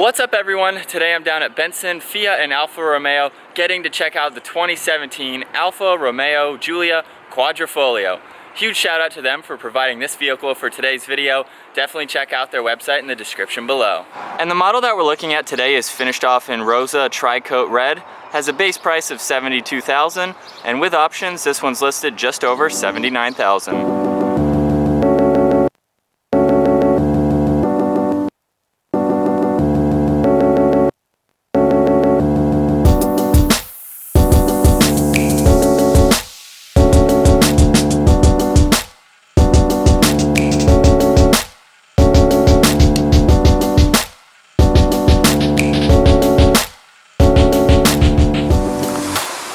What's up everyone? Today I'm down at Benson, Fiat and Alfa Romeo getting to check out the 2017 Alfa Romeo Giulia Quadrifoglio. Huge shout out to them for providing this vehicle for today's video. Definitely check out their website in the description below. And the model that we're looking at today is finished off in Rosa Tri-Coat Red, has a base price of $72,000, and with options this one's listed just over $79,000.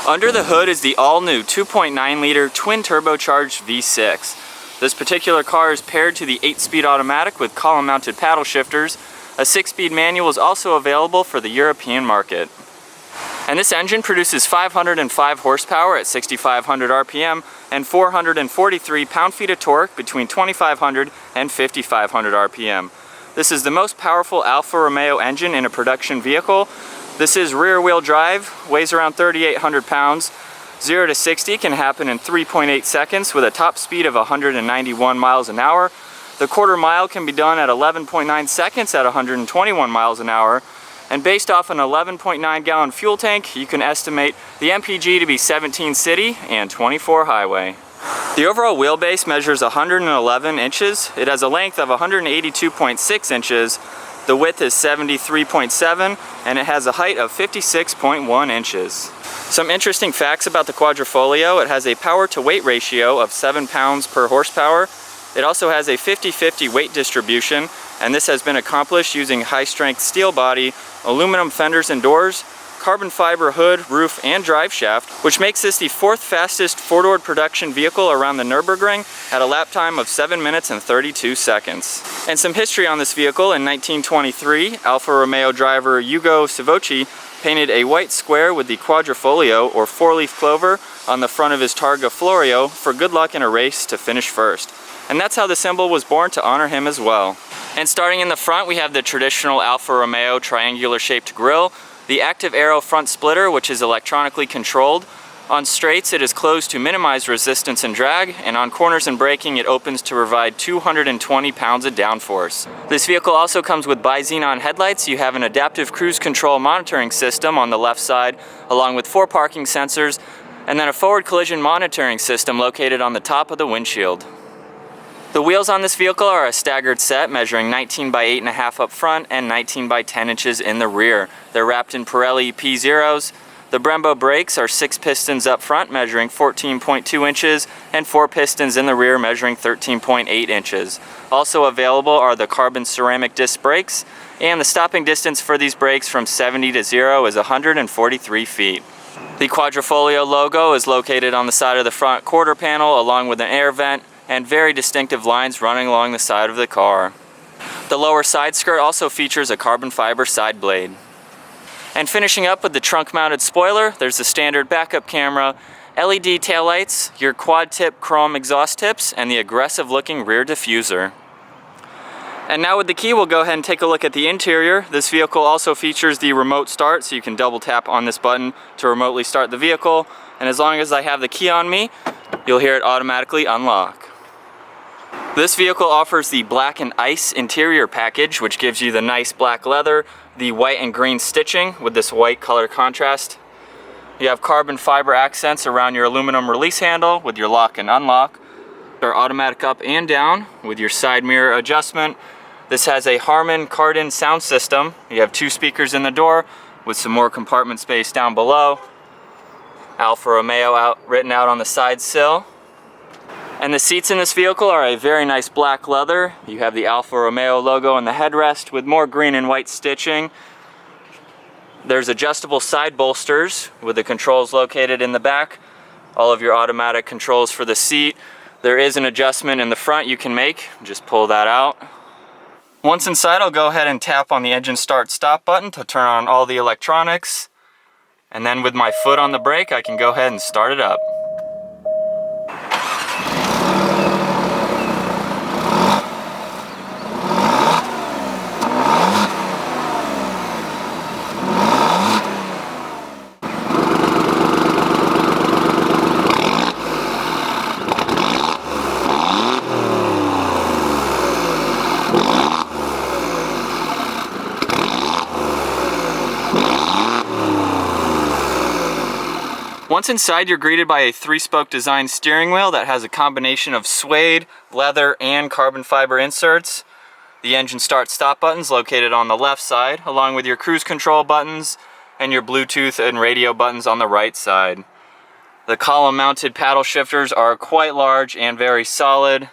Under the hood is the all-new 2.9-liter twin-turbocharged V6. This particular car is paired to the 8-speed automatic with column-mounted paddle shifters. A 6-speed manual is also available for the European market. And this engine produces 505 horsepower at 6,500 RPM and 443 pound-feet of torque between 2,500 and 5,500 RPM. This is the most powerful Alfa Romeo engine in a production vehicle. This is rear-wheel drive, weighs around 3,800 pounds. 0 to 60 can happen in 3.8 seconds with a top speed of 191 miles an hour. The quarter mile can be done at 11.9 seconds at 121 miles an hour. And based off an 11.9 gallon fuel tank, you can estimate the MPG to be 17 city and 24 highway. The overall wheelbase measures 111 inches. It has a length of 182.6 inches. The width is 73.7 and it has a height of 56.1 inches. Some interesting facts about the Quadrifoglio: it has a power to weight ratio of 7 pounds per horsepower. It also has a 50-50 weight distribution, and this has been accomplished using high-strength steel body, aluminum fenders and doors, carbon fiber hood, roof, and drive shaft, which makes this the 4th fastest four-door production vehicle around the Nürburgring at a lap time of 7 minutes and 32 seconds. And some history on this vehicle: in 1923, Alfa Romeo driver Ukiyo painted a white square with the Quadrifoglio, or four-leaf clover, on the front of his Targa Florio for good luck in a race to finish first. And that's how the symbol was born, to honor him as well. And starting in the front, we have the traditional Alfa Romeo triangular-shaped grille, the active aero front splitter, which is electronically controlled. On straights it is closed to minimize resistance and drag, and on corners and braking it opens to provide 220 pounds of downforce. This vehicle also comes with bi-xenon headlights. You have an adaptive cruise control monitoring system on the left side, along with 4 parking sensors, and then a forward collision monitoring system located on the top of the windshield. The wheels on this vehicle are a staggered set, measuring 19 by 8.5 up front and 19 by 10 inches in the rear. They're wrapped in Pirelli P0s. The Brembo brakes are 6 pistons up front, measuring 14.2 inches, and 4 pistons in the rear, measuring 13.8 inches. Also available are the carbon ceramic disc brakes, and the stopping distance for these brakes from 70 to 0 is 143 feet. The Quadrifoglio logo is located on the side of the front quarter panel, along with an air vent and very distinctive lines running along the side of the car. The lower side skirt also features a carbon fiber side blade. And finishing up with the trunk-mounted spoiler, there's the standard backup camera, LED taillights, your quad-tip chrome exhaust tips, and the aggressive-looking rear diffuser. And now with the key, we'll go ahead and take a look at the interior. This vehicle also features the remote start, so you can double tap on this button to remotely start the vehicle. And as long as I have the key on me, you'll hear it automatically unlock. This vehicle offers the black and ice interior package, which gives you the nice black leather, the white and green stitching with this white color contrast. You have carbon fiber accents around your aluminum release handle with your lock and unlock. They're automatic up and down with your side mirror adjustment. This has a Harman Kardon sound system. You have 2 speakers in the door with some more compartment space down below. Alfa Romeo written out on the side sill. And the seats in this vehicle are a very nice black leather. You have the Alfa Romeo logo on the headrest with more green and white stitching. There's adjustable side bolsters with the controls located in the back. All of your automatic controls for the seat. There is an adjustment in the front you can make. Just pull that out. Once inside, I'll go ahead and tap on the engine start stop button to turn on all the electronics. And then with my foot on the brake, I can go ahead and start it up. Once inside, you're greeted by a 3-spoke design steering wheel that has a combination of suede, leather, and carbon fiber inserts. The engine start-stop buttons located on the left side, along with your cruise control buttons and your Bluetooth and radio buttons on the right side. The column-mounted paddle shifters are quite large and very solid.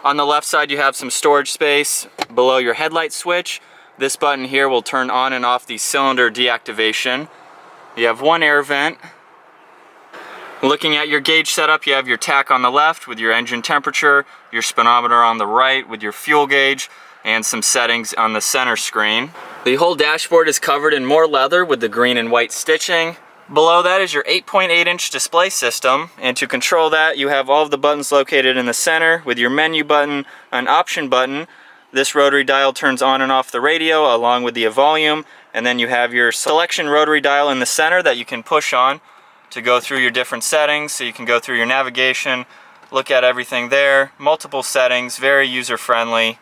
On the left side, you have some storage space below your headlight switch. This button here will turn on and off the cylinder deactivation. You have one air vent. Looking at your gauge setup, you have your tach on the left with your engine temperature, your speedometer on the right with your fuel gauge, and some settings on the center screen. The whole dashboard is covered in more leather with the green and white stitching. Below that is your 8.8-inch display system, and to control that, you have all of the buttons located in the center with your menu button, an option button. This rotary dial turns on and off the radio along with the volume, and then you have your selection rotary dial in the center that you can push on to go through your different settings. So you can go through your navigation, look at everything there, multiple settings, very user-friendly.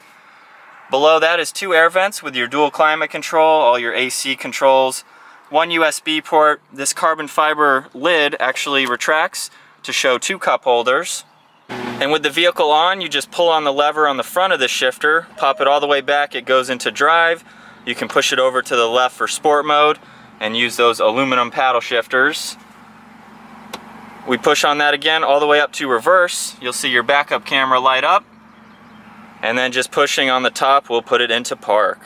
Below that is 2 air vents with your dual climate control, all your AC controls, 1 USB port. This carbon fiber lid actually retracts to show 2 cup holders. And with the vehicle on, you just pull on the lever on the front of the shifter, pop it all the way back, it goes into drive. You can push it over to the left for sport mode and use those aluminum paddle shifters. We push on that again all the way up to reverse. You'll see your backup camera light up. And then just pushing on the top will put it into park.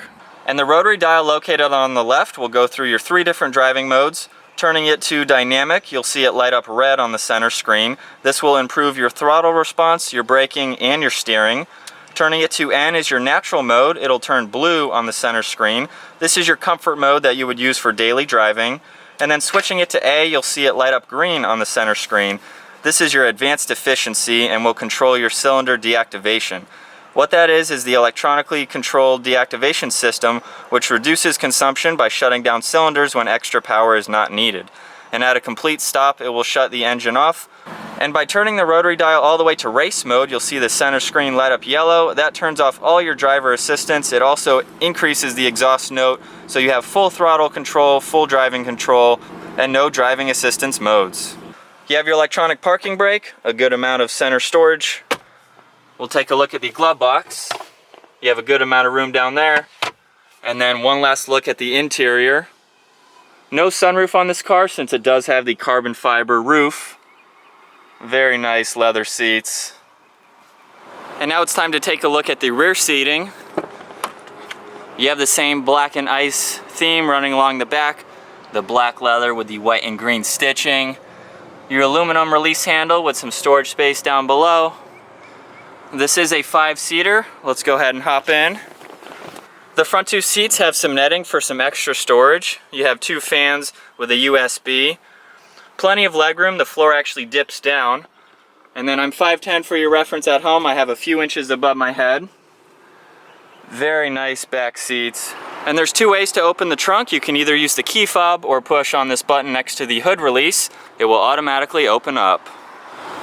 And the rotary dial located on the left will go through your 3 different driving modes. Turning it to dynamic, you'll see it light up red on the center screen. This will improve your throttle response, your braking, and your steering. Turning it to N is your natural mode. It'll turn blue on the center screen. This is your comfort mode that you would use for daily driving. And then switching it to A, you'll see it light up green on the center screen. This is your advanced efficiency and will control your cylinder deactivation. What that is the electronically controlled deactivation system, which reduces consumption by shutting down cylinders when extra power is not needed. And at a complete stop, it will shut the engine off. And by turning the rotary dial all the way to race mode, you'll see the center screen light up yellow. That turns off all your driver assistance. It also increases the exhaust note, so you have full throttle control, full driving control, and no driving assistance modes. You have your electronic parking brake, a good amount of center storage. We'll take a look at the glove box. You have a good amount of room down there. And then one last look at the interior. No sunroof on this car since it does have the carbon fiber roof. Very nice leather seats. And now it's time to take a look at the rear seating. You have the same black and ice theme running along the back. The black leather with the white and green stitching. Your aluminum release handle with some storage space down below. This is a 5-seater. Let's go ahead and hop in. The front 2 seats have some netting for some extra storage. You have 2 fans with a USB. Plenty of legroom. The floor actually dips down. And then I'm 5'10" for your reference at home. I have a few inches above my head. Very nice back seats. And there's 2 ways to open the trunk. You can either use the key fob or push on this button next to the hood release. It will automatically open up.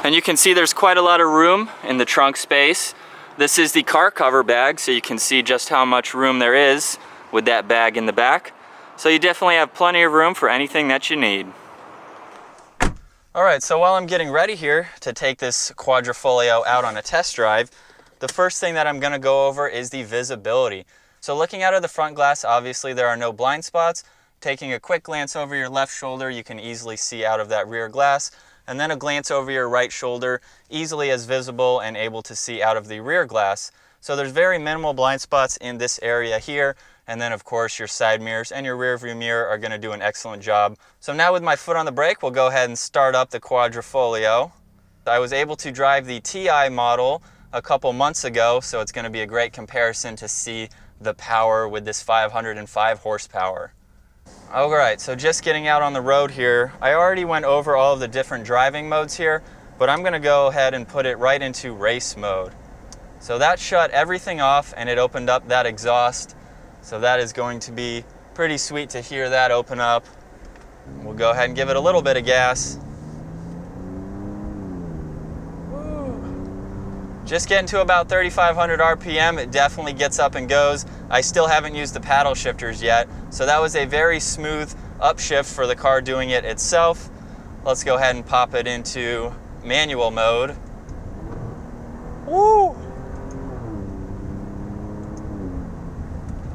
And you can see there's quite a lot of room in the trunk space. This is the car cover bag, so you can see just how much room there is with that bag in the back. So you definitely have plenty of room for anything that you need. Alright, so while I'm getting ready here to take this Quadrifoglio out on a test drive, the first thing that I'm going to go over is the visibility. So looking out of the front glass, obviously there are no blind spots. Taking a quick glance over your left shoulder, you can easily see out of that rear glass. And then a glance over your right shoulder, easily as visible and able to see out of the rear glass. So there's very minimal blind spots in this area here. And then of course your side mirrors and your rear view mirror are going to do an excellent job. So now with my foot on the brake, we'll go ahead and start up the Quadrifoglio. I was able to drive the TI model a couple months ago, so it's going to be a great comparison to see the power with this 505 horsepower. Alright, so just getting out on the road here, I already went over all of the different driving modes here, but I'm going to go ahead and put it right into race mode. So that shut everything off and it opened up that exhaust. So that is going to be pretty sweet to hear that open up. We'll go ahead and give it a little bit of gas. Just getting to about 3,500 RPM, it definitely gets up and goes. I still haven't used the paddle shifters yet, so that was a very smooth upshift for the car doing it itself. Let's go ahead and pop it into manual mode. Woo!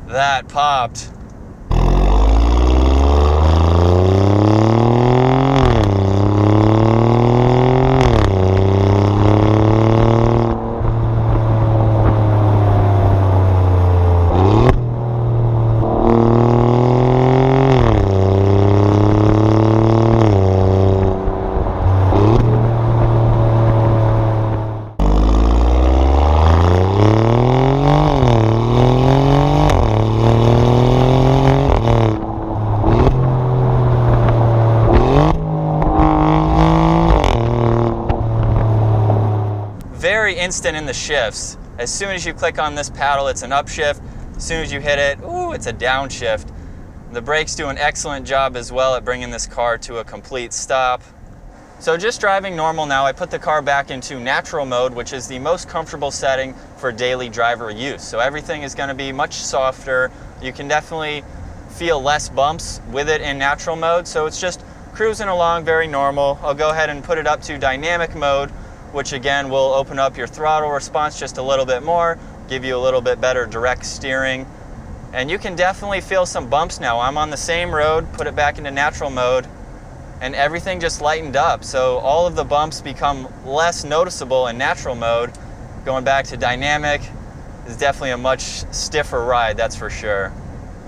That popped. Very instant in the shifts. As soon as you click on this paddle, it's an upshift. As soon as you hit it, ooh, it's a downshift. The brakes do an excellent job as well at bringing this car to a complete stop. So just driving normal now, I put the car back into natural mode, which is the most comfortable setting for daily driver use. So everything is going to be much softer. You can definitely feel less bumps with it in natural mode. So it's just cruising along very normal. I'll go ahead and put it up to dynamic mode, which again will open up your throttle response just a little bit more, give you a little bit better direct steering. And you can definitely feel some bumps now. I'm on the same road, put it back into natural mode, and everything just lightened up. So all of the bumps become less noticeable in natural mode. Going back to dynamic is definitely a much stiffer ride, that's for sure.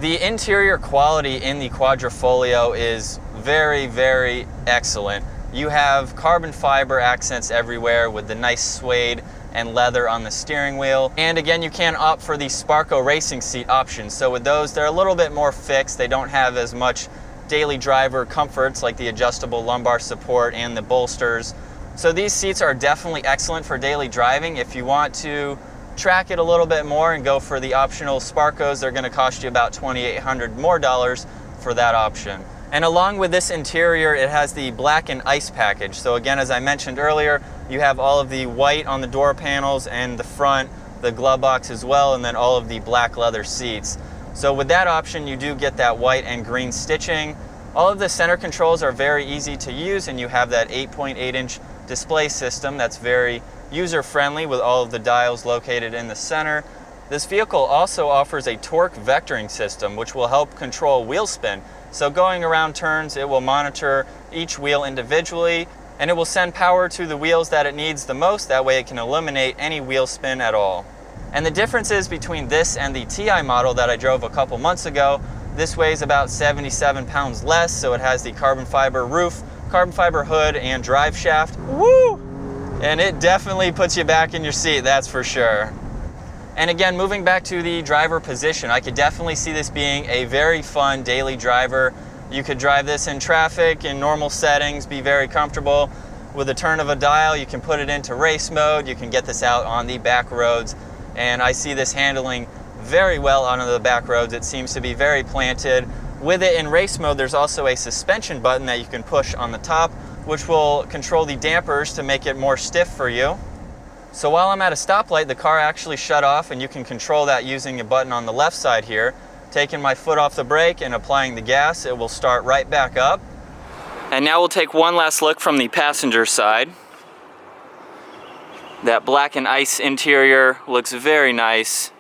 The interior quality in the Quadrifoglio is very, very excellent. You have carbon fiber accents everywhere with the nice suede and leather on the steering wheel. And again, you can opt for the Sparco racing seat option. So with those, they're a little bit more fixed. They don't have as much daily driver comforts like the adjustable lumbar support and the bolsters. So these seats are definitely excellent for daily driving. If you want to track it a little bit more and go for the optional Sparcos, they're going to cost you about $2,800 more for that option. And along with this interior, it has the black and ice package. So again, as I mentioned earlier, you have all of the white on the door panels and the front, the glove box as well, and then all of the black leather seats. So with that option, you do get that white and green stitching. All of the center controls are very easy to use, and you have that 8.8-inch display system that's very user-friendly with all of the dials located in the center. This vehicle also offers a torque vectoring system, which will help control wheel spin. So going around turns, it will monitor each wheel individually, and it will send power to the wheels that it needs the most. That way it can eliminate any wheel spin at all. And the differences between this and the TI model that I drove a couple months ago, this weighs about 77 pounds less, so it has the carbon fiber roof, carbon fiber hood, and drive shaft. Woo! And it definitely puts you back in your seat, that's for sure. And again, moving back to the driver position, I could definitely see this being a very fun daily driver. You could drive this in traffic, in normal settings, be very comfortable. With a turn of a dial, you can put it into race mode. You can get this out on the back roads. And I see this handling very well on the back roads. It seems to be very planted. With it in race mode, there's also a suspension button that you can push on the top, which will control the dampers to make it more stiff for you. So while I'm at a stoplight, the car actually shut off, and you can control that using a button on the left side here. Taking my foot off the brake and applying the gas, it will start right back up. And now we'll take one last look from the passenger side. That black and ice interior looks very nice.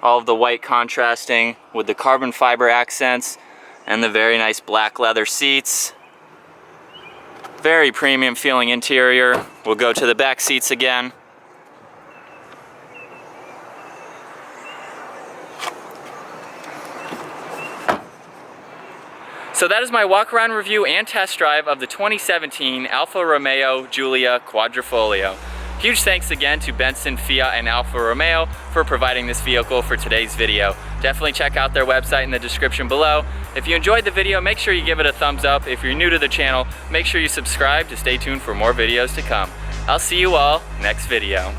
All of the white contrasting with the carbon fiber accents and the very nice black leather seats. Very premium feeling interior. We'll go to the back seats again. So that is my walk around review and test drive of the 2017 Alfa Romeo Giulia Quadrifoglio. Huge thanks again to Benson, Fiat, and Alfa Romeo for providing this vehicle for today's video. Definitely check out their website in the description below. If you enjoyed the video, make sure you give it a thumbs up. If you're new to the channel, make sure you subscribe to stay tuned for more videos to come. I'll see you all next video.